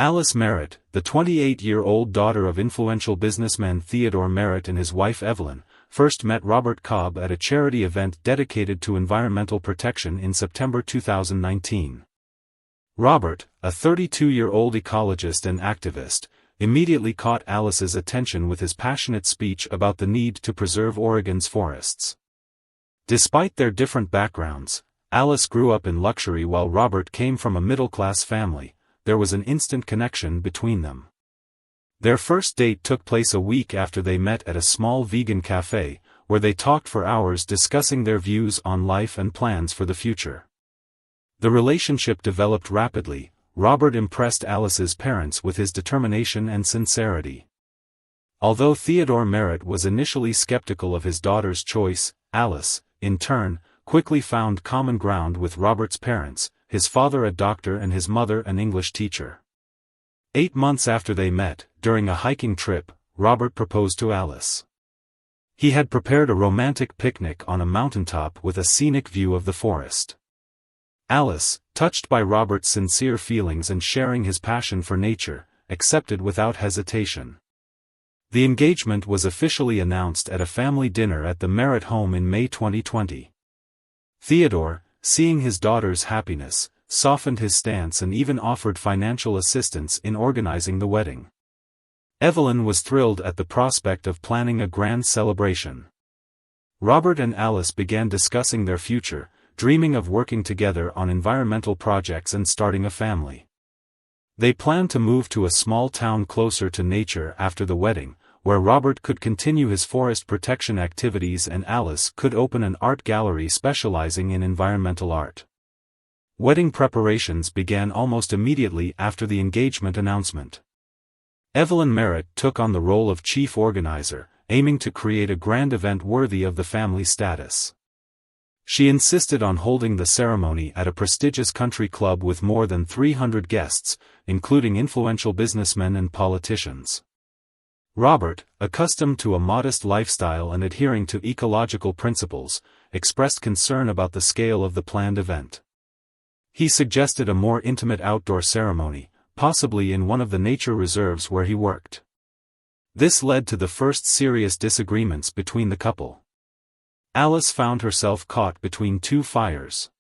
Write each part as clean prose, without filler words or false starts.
Alice Merritt, the 28-year-old daughter of influential businessman Theodore Merritt and his wife Evelyn, first met Robert Cobb at a charity event dedicated to environmental protection in September 2019. Robert, a 32-year-old ecologist and activist, immediately caught Alice's attention with his passionate speech about the need to preserve Oregon's forests. Despite their different backgrounds, Alice grew up in luxury while Robert came from a middle-class family. There was an instant connection between them. Their first date took place a week after they met at a small vegan cafe, where they talked for hours discussing their views on life and plans for the future. The relationship developed rapidly. Robert impressed Alice's parents with his determination and sincerity. Although Theodore Merritt was initially skeptical of his daughter's choice, Alice, in turn, quickly found common ground with Robert's parents, his father a doctor and his mother an English teacher. 8 months after they met, during a hiking trip, Robert proposed to Alice. He had prepared a romantic picnic on a mountaintop with a scenic view of the forest. Alice, touched by Robert's sincere feelings and sharing his passion for nature, accepted without hesitation. The engagement was officially announced at a family dinner at the Merritt home in May 2020. Theodore, seeing his daughter's happiness, softened his stance and even offered financial assistance in organizing the wedding. Evelyn was thrilled at the prospect of planning a grand celebration. Robert and Alice began discussing their future, dreaming of working together on environmental projects and starting a family. They planned to move to a small town closer to nature after the wedding, where Robert could continue his forest protection activities and Alice could open an art gallery specializing in environmental art. Wedding preparations began almost immediately after the engagement announcement. Evelyn Merritt took on the role of chief organizer, aiming to create a grand event worthy of the family status. She insisted on holding the ceremony at a prestigious country club with more than 300 guests, including influential businessmen and politicians. Robert, accustomed to a modest lifestyle and adhering to ecological principles, expressed concern about the scale of the planned event. He suggested a more intimate outdoor ceremony, possibly in one of the nature reserves where he worked. This led to the first serious disagreements between the couple. Alice found herself caught between two fires.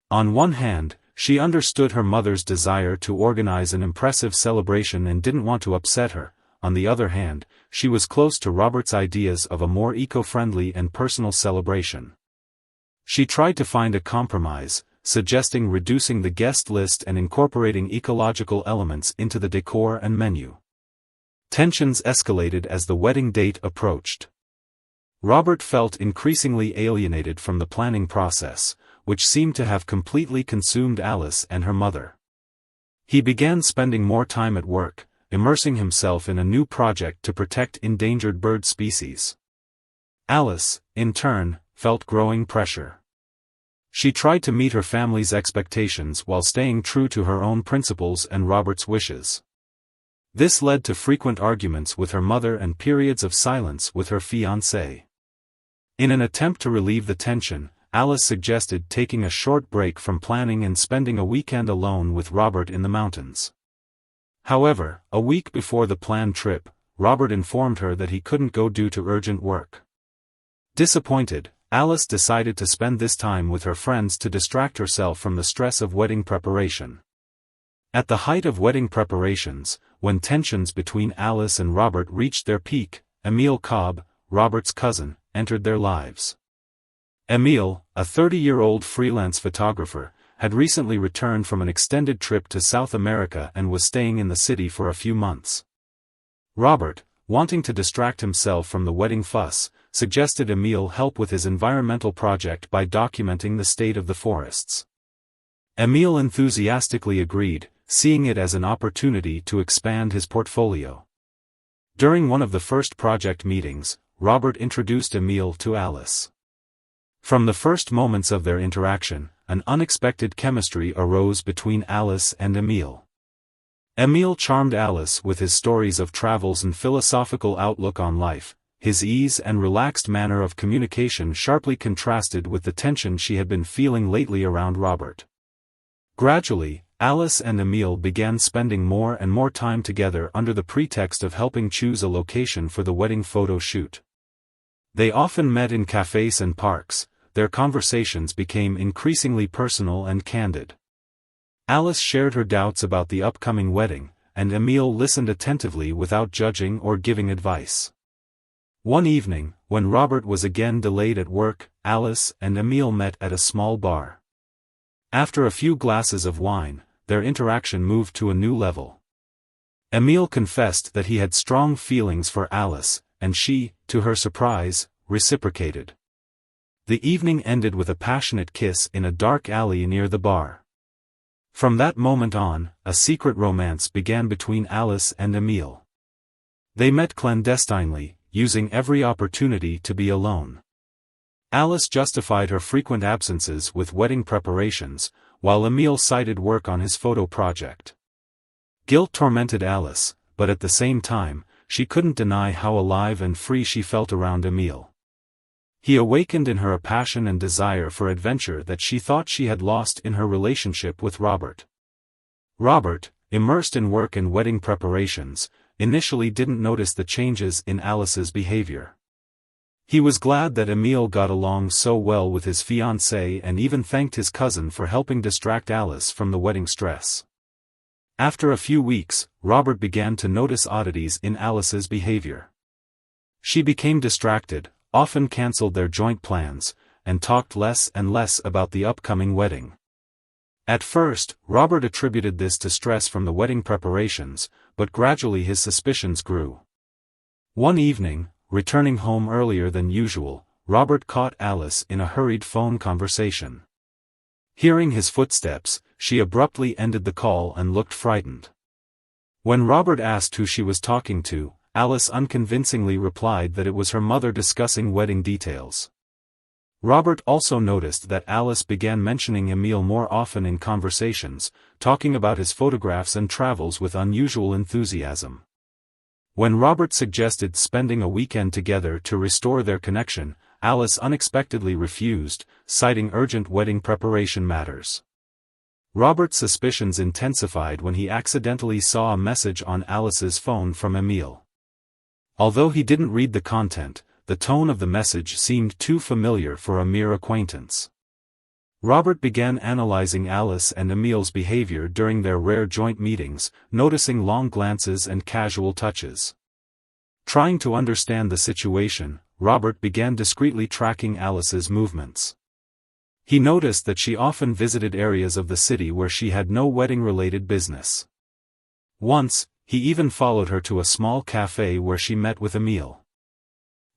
On one hand, she understood her mother's desire to organize an impressive celebration and didn't want to upset her. On the other hand, she was close to Robert's ideas of a more eco-friendly and personal celebration. She tried to find a compromise, suggesting reducing the guest list and incorporating ecological elements into the decor and menu. Tensions escalated as the wedding date approached. Robert felt increasingly alienated from the planning process, which seemed to have completely consumed Alice and her mother. He began spending more time at work, immersing himself in a new project to protect endangered bird species. Alice, in turn, felt growing pressure. She tried to meet her family's expectations while staying true to her own principles and Robert's wishes. This led to frequent arguments with her mother and periods of silence with her fiancé. In an attempt to relieve the tension, Alice suggested taking a short break from planning and spending a weekend alone with Robert in the mountains. However, a week before the planned trip, Robert informed her that he couldn't go due to urgent work. Disappointed, Alice decided to spend this time with her friends to distract herself from the stress of wedding preparation. At the height of wedding preparations, when tensions between Alice and Robert reached their peak, Emil Cobb, Robert's cousin, entered their lives. Emil, a 30-year-old freelance photographer, had recently returned from an extended trip to South America and was staying in the city for a few months. Robert, wanting to distract himself from the wedding fuss, suggested Emil help with his environmental project by documenting the state of the forests. Emil enthusiastically agreed, seeing it as an opportunity to expand his portfolio. During one of the first project meetings, Robert introduced Emil to Alice. From the first moments of their interaction, an unexpected chemistry arose between Alice and Emil. Emil charmed Alice with his stories of travels and philosophical outlook on life. His ease and relaxed manner of communication sharply contrasted with the tension she had been feeling lately around Robert. Gradually, Alice and Emile began spending more and more time together under the pretext of helping choose a location for the wedding photo shoot. They often met in cafes and parks. Their conversations became increasingly personal and candid. Alice shared her doubts about the upcoming wedding, and Emile listened attentively without judging or giving advice. One evening, when Robert was again delayed at work, Alice and Emile met at a small bar. After a few glasses of wine, their interaction moved to a new level. Emile confessed that he had strong feelings for Alice, and she, to her surprise, reciprocated. The evening ended with a passionate kiss in a dark alley near the bar. From that moment on, a secret romance began between Alice and Emile. They met clandestinely, using every opportunity to be alone. Alice justified her frequent absences with wedding preparations, while Emile cited work on his photo project. Guilt tormented Alice, but at the same time, she couldn't deny how alive and free she felt around Emile. He awakened in her a passion and desire for adventure that she thought she had lost in her relationship with Robert. Robert, immersed in work and wedding preparations, initially didn't notice the changes in Alice's behavior. He was glad that Emile got along so well with his fiancée and even thanked his cousin for helping distract Alice from the wedding stress. After a few weeks, Robert began to notice oddities in Alice's behavior. She became distracted, often cancelled their joint plans, and talked less and less about the upcoming wedding. At first, Robert attributed this to stress from the wedding preparations, but gradually his suspicions grew. One evening, returning home earlier than usual, Robert caught Alice in a hurried phone conversation. Hearing his footsteps, she abruptly ended the call and looked frightened. When Robert asked who she was talking to, Alice unconvincingly replied that it was her mother discussing wedding details. Robert also noticed that Alice began mentioning Emile more often in conversations, talking about his photographs and travels with unusual enthusiasm. When Robert suggested spending a weekend together to restore their connection, Alice unexpectedly refused, citing urgent wedding preparation matters. Robert's suspicions intensified when he accidentally saw a message on Alice's phone from Emile. Although he didn't read the content, the tone of the message seemed too familiar for a mere acquaintance. Robert began analyzing Alice and Emile's behavior during their rare joint meetings, noticing long glances and casual touches. Trying to understand the situation, Robert began discreetly tracking Alice's movements. He noticed that she often visited areas of the city where she had no wedding-related business. Once, he even followed her to a small cafe where she met with Emile.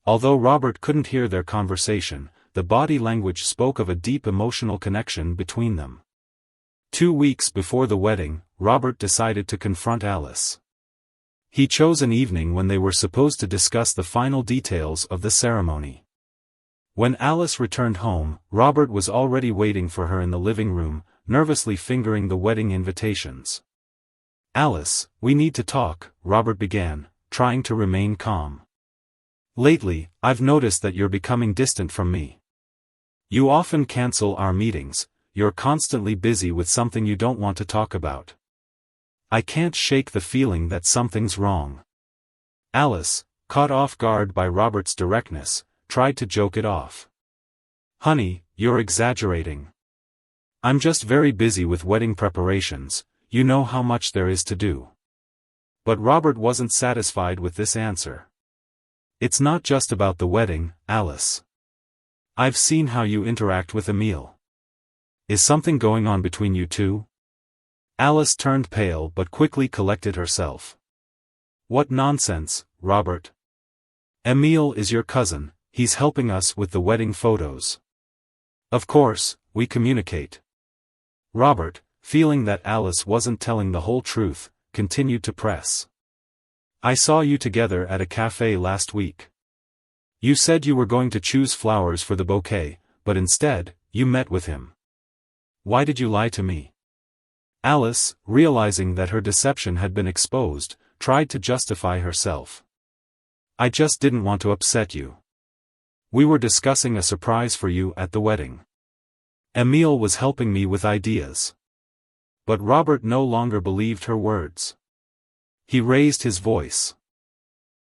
Although Robert couldn't hear their conversation, the body language spoke of a deep emotional connection between them. 2 weeks before the wedding, Robert decided to confront Alice. He chose an evening when they were supposed to discuss the final details of the ceremony. When Alice returned home, Robert was already waiting for her in the living room, nervously fingering the wedding invitations. "Alice, we need to talk," Robert began, trying to remain calm. "Lately, I've noticed that you're becoming distant from me. You often cancel our meetings, you're constantly busy with something you don't want to talk about. I can't shake the feeling that something's wrong." Alice, caught off guard by Robert's directness, tried to joke it off. "Honey, you're exaggerating. I'm just very busy with wedding preparations, you know how much there is to do." But Robert wasn't satisfied with this answer. "It's not just about the wedding, Alice. I've seen how you interact with Emile. Is something going on between you two?" Alice turned pale but quickly collected herself. "What nonsense, Robert. Emile is your cousin, he's helping us with the wedding photos. Of course, we communicate." Robert, feeling that Alice wasn't telling the whole truth, continued to press. "I saw you together at a cafe last week. You said you were going to choose flowers for the bouquet, but instead, you met with him. Why did you lie to me?" Alice, realizing that her deception had been exposed, tried to justify herself. "I just didn't want to upset you. We were discussing a surprise for you at the wedding. Emile was helping me with ideas. But Robert no longer believed her words. He raised his voice.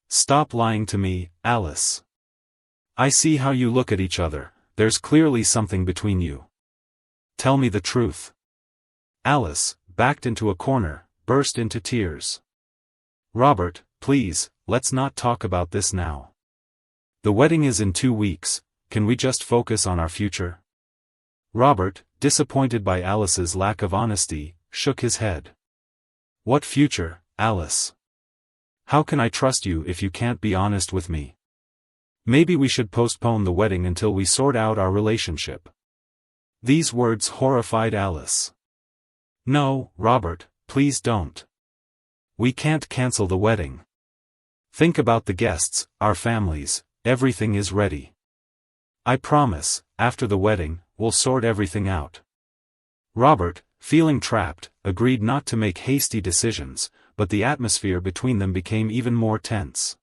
"Stop lying to me, Alice. I see how you look at each other, there's clearly something between you. Tell me the truth." Alice, backed into a corner, burst into tears. "Robert, please, let's not talk about this now. The wedding is in 2 weeks, can we just focus on our future?" Robert, disappointed by Alice's lack of honesty, shook his head. "What future, Alice? How can I trust you if you can't be honest with me? Maybe we should postpone the wedding until we sort out our relationship." These words horrified Alice. "No, Robert, please don't. We can't cancel the wedding. Think about the guests, our families, everything is ready. I promise, after the wedding, we'll sort everything out." Robert, feeling trapped, agreed not to make hasty decisions, but the atmosphere between them became even more tense.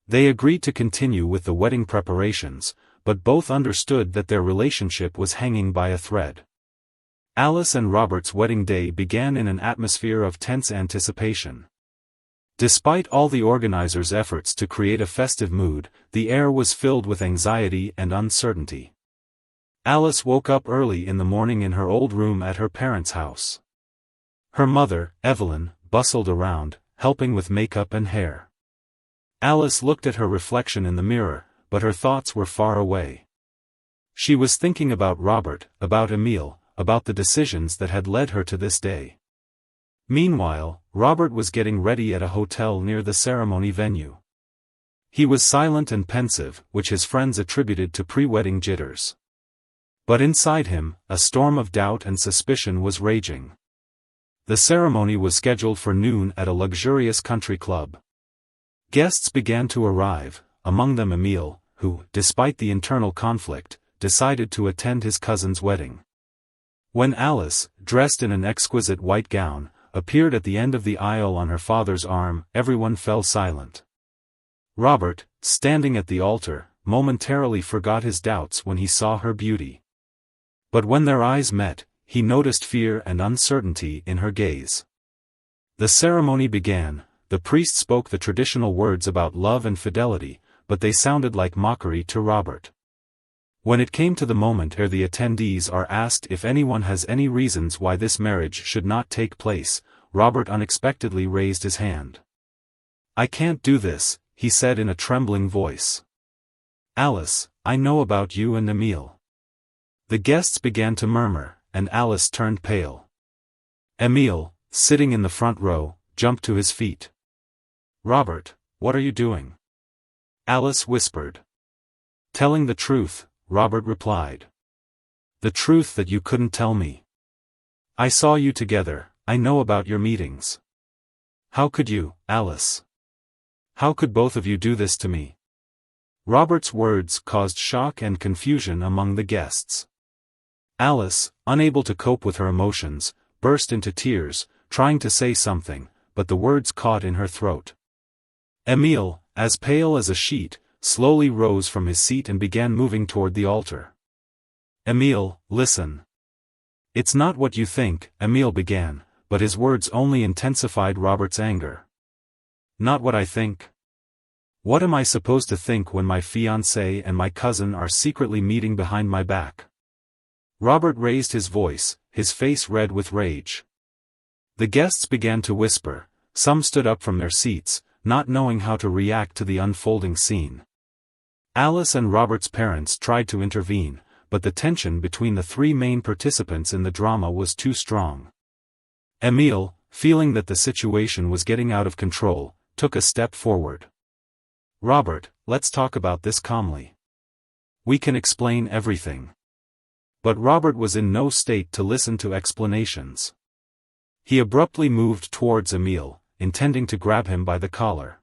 They agreed to continue with the wedding preparations, but both understood that their relationship was hanging by a thread. Alice and Robert's wedding day began in an atmosphere of tense anticipation. Despite all the organizers' efforts to create a festive mood, the air was filled with anxiety and uncertainty. Alice woke up early in the morning in her old room at her parents' house. Her mother, Evelyn, bustled around, helping with makeup and hair. Alice looked at her reflection in the mirror, but her thoughts were far away. She was thinking about Robert, about Emile, about the decisions that had led her to this day. Meanwhile, Robert was getting ready at a hotel near the ceremony venue. He was silent and pensive, which his friends attributed to pre-wedding jitters. But inside him, a storm of doubt and suspicion was raging. The ceremony was scheduled for noon at a luxurious country club. Guests began to arrive, among them Emile, who, despite the internal conflict, decided to attend his cousin's wedding. When Alice, dressed in an exquisite white gown, appeared at the end of the aisle on her father's arm, everyone fell silent. Robert, standing at the altar, momentarily forgot his doubts when he saw her beauty. But when their eyes met, he noticed fear and uncertainty in her gaze. The ceremony began. The priest spoke the traditional words about love and fidelity, but they sounded like mockery to Robert. When it came to the moment where the attendees are asked if anyone has any reasons why this marriage should not take place, Robert unexpectedly raised his hand. "I can't do this," he said in a trembling voice. "Alice, I know about you and Emile." The guests began to murmur, and Alice turned pale. Emile, sitting in the front row, jumped to his feet. "Robert, what are you doing?" Alice whispered. "Telling the truth," Robert replied. "The truth that you couldn't tell me. I saw you together, I know about your meetings. How could you, Alice? How could both of you do this to me?" Robert's words caused shock and confusion among the guests. Alice, unable to cope with her emotions, burst into tears, trying to say something, but the words caught in her throat. Emile, as pale as a sheet, slowly rose from his seat and began moving toward the altar. "Emile, listen. It's not what you think," Emile began, but his words only intensified Robert's anger. "Not what I think? What am I supposed to think when my fiancé and my cousin are secretly meeting behind my back?" Robert raised his voice, his face red with rage. The guests began to whisper, some stood up from their seats, not knowing how to react to the unfolding scene. Alice and Robert's parents tried to intervene, but the tension between the three main participants in the drama was too strong. Emile, feeling that the situation was getting out of control, took a step forward. "Robert, let's talk about this calmly. We can explain everything." But Robert was in no state to listen to explanations. He abruptly moved towards Emile, intending to grab him by the collar.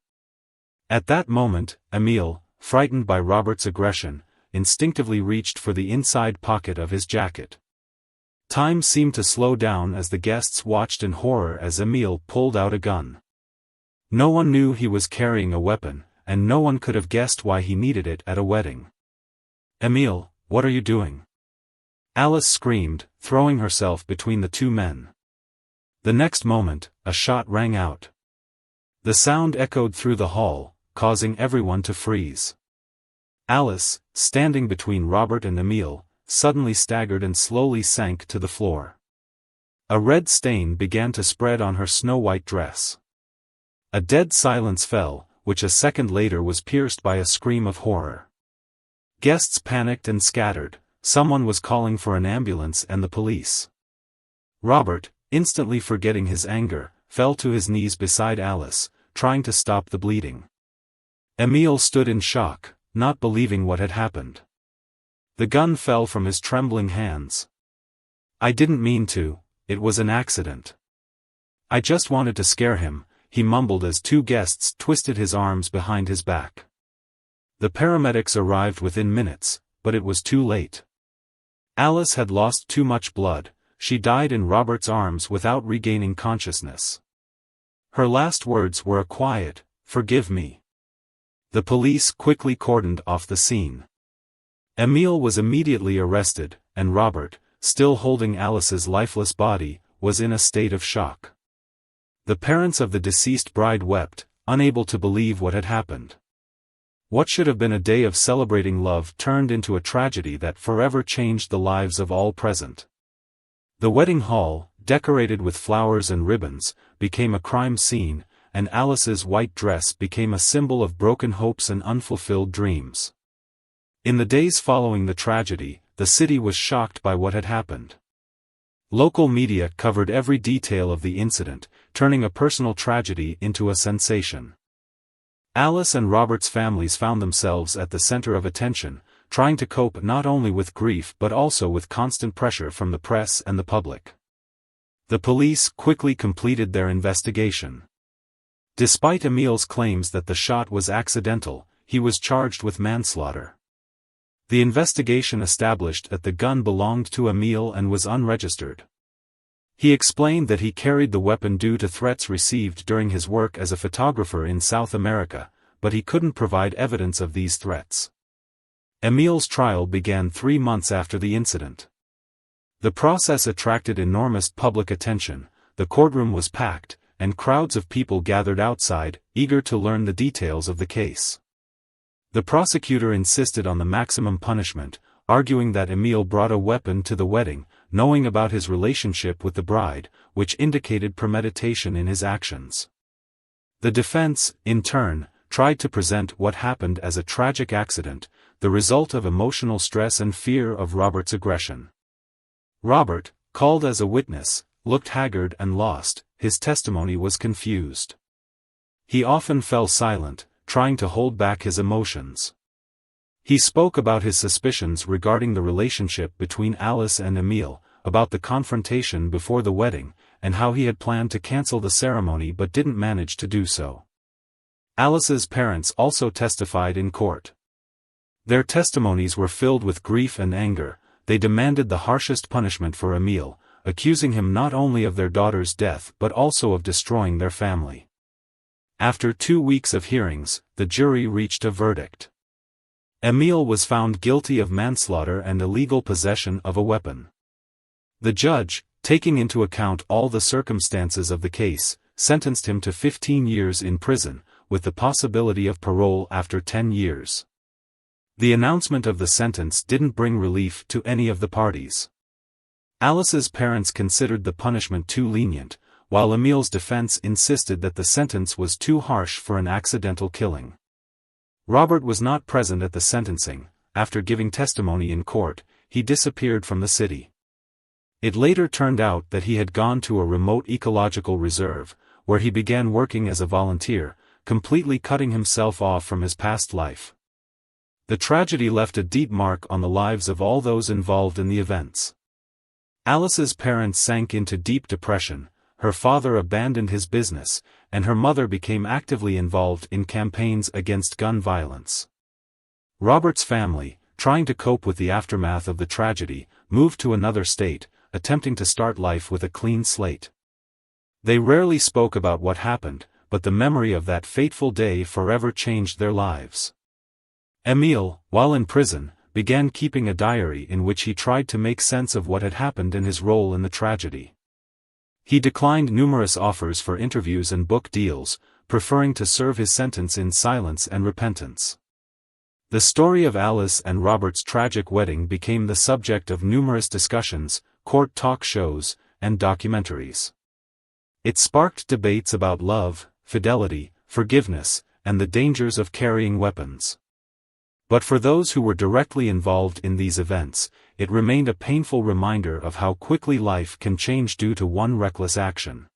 At that moment, Emile, frightened by Robert's aggression, instinctively reached for the inside pocket of his jacket. Time seemed to slow down as the guests watched in horror as Emile pulled out a gun. No one knew he was carrying a weapon, and no one could have guessed why he needed it at a wedding. "Emile, what are you doing?" Alice screamed, throwing herself between the two men. The next moment, a shot rang out. The sound echoed through the hall, causing everyone to freeze. Alice, standing between Robert and Emile, suddenly staggered and slowly sank to the floor. A red stain began to spread on her snow-white dress. A dead silence fell, which a second later was pierced by a scream of horror. Guests panicked and scattered. Someone was calling for an ambulance and the police. Robert, instantly forgetting his anger, fell to his knees beside Alice, trying to stop the bleeding. Emile stood in shock, not believing what had happened. The gun fell from his trembling hands. "I didn't mean to, it was an accident. I just wanted to scare him," he mumbled as two guests twisted his arms behind his back. The paramedics arrived within minutes, but it was too late. Alice had lost too much blood. She died in Robert's arms without regaining consciousness. Her last words were a quiet, "Forgive me." The police quickly cordoned off the scene. Emile was immediately arrested, and Robert, still holding Alice's lifeless body, was in a state of shock. The parents of the deceased bride wept, unable to believe what had happened. What should have been a day of celebrating love turned into a tragedy that forever changed the lives of all present. The wedding hall, decorated with flowers and ribbons, became a crime scene, and Alice's white dress became a symbol of broken hopes and unfulfilled dreams. In the days following the tragedy, the city was shocked by what had happened. Local media covered every detail of the incident, turning a personal tragedy into a sensation. Alice and Robert's families found themselves at the center of attention, trying to cope not only with grief but also with constant pressure from the press and the public. The police quickly completed their investigation. Despite Emile's claims that the shot was accidental, he was charged with manslaughter. The investigation established that the gun belonged to Emile and was unregistered. He explained that he carried the weapon due to threats received during his work as a photographer in South America, but he couldn't provide evidence of these threats. Emile's trial began 3 months after the incident. The process attracted enormous public attention, the courtroom was packed, and crowds of people gathered outside, eager to learn the details of the case. The prosecutor insisted on the maximum punishment, arguing that Emile brought a weapon to the wedding, knowing about his relationship with the bride, which indicated premeditation in his actions. The defense, in turn, tried to present what happened as a tragic accident, the result of emotional stress and fear of Robert's aggression. Robert, called as a witness, looked haggard and lost, his testimony was confused. He often fell silent, trying to hold back his emotions. He spoke about his suspicions regarding the relationship between Alice and Emile, about the confrontation before the wedding, and how he had planned to cancel the ceremony but didn't manage to do so. Alice's parents also testified in court. Their testimonies were filled with grief and anger. They demanded the harshest punishment for Emile, accusing him not only of their daughter's death but also of destroying their family. After 2 weeks of hearings, the jury reached a verdict. Emile was found guilty of manslaughter and illegal possession of a weapon. The judge, taking into account all the circumstances of the case, sentenced him to 15 years in prison, with the possibility of parole after 10 years. The announcement of the sentence didn't bring relief to any of the parties. Alice's parents considered the punishment too lenient, while Emile's defense insisted that the sentence was too harsh for an accidental killing. Robert was not present at the sentencing. After giving testimony in court, he disappeared from the city. It later turned out that he had gone to a remote ecological reserve, where he began working as a volunteer, completely cutting himself off from his past life. The tragedy left a deep mark on the lives of all those involved in the events. Alice's parents sank into deep depression, her father abandoned his business, and her mother became actively involved in campaigns against gun violence. Robert's family, trying to cope with the aftermath of the tragedy, moved to another state, attempting to start life with a clean slate. They rarely spoke about what happened, but the memory of that fateful day forever changed their lives. Emile, while in prison, began keeping a diary in which he tried to make sense of what had happened and his role in the tragedy. He declined numerous offers for interviews and book deals, preferring to serve his sentence in silence and repentance. The story of Alice and Robert's tragic wedding became the subject of numerous discussions, court talk shows, and documentaries. It sparked debates about love, fidelity, forgiveness, and the dangers of carrying weapons. But for those who were directly involved in these events, it remained a painful reminder of how quickly life can change due to one reckless action.